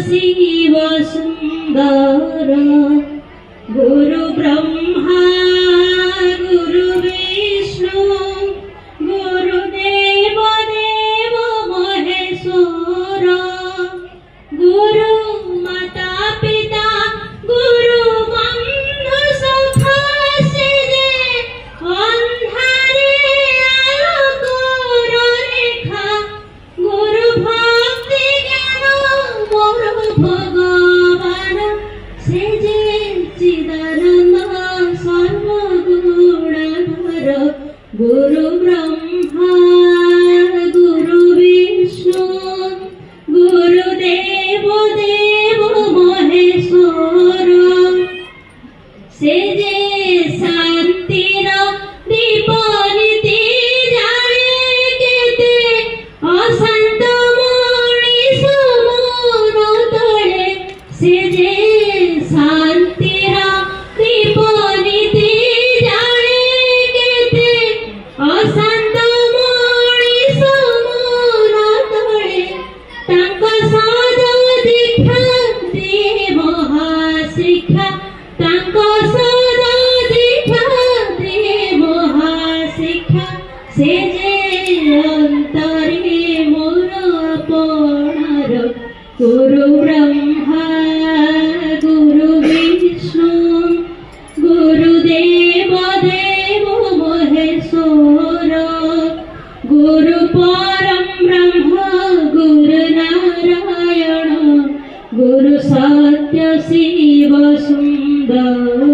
शिव सुंदर गुरु ब्रह्मा गुरु विष्णु गुरुदेव देव महेश्वर गुरु माता पिता गुरु बंधु सखा से अंधारे आलोकर रेखा गुरु भक्ति ज्ञान मोर भगवान से जे चिदानंद सर्वगुणधर गुरु ब्रह्मा गुरु विष्णु गुरुदेव देव महेश्वर से जे शांतिर दीप नीति जाने केते अशांत मनीष मन तले से जे शांतिर दीप नीति जाने केते अशांत मनीष मन तले तांको सद दीक्षा दे महाशिक्षा तांको सद दीक्षा दे महाशिक्षा से जे अंतरे मोर अपनार गुरु ब्रह्मा गुरु विष्णु गुरुदेव देव महेश्वर गुरु परम ब्रह्म गुरु नारायण गुरु सत्य शिव सुंदर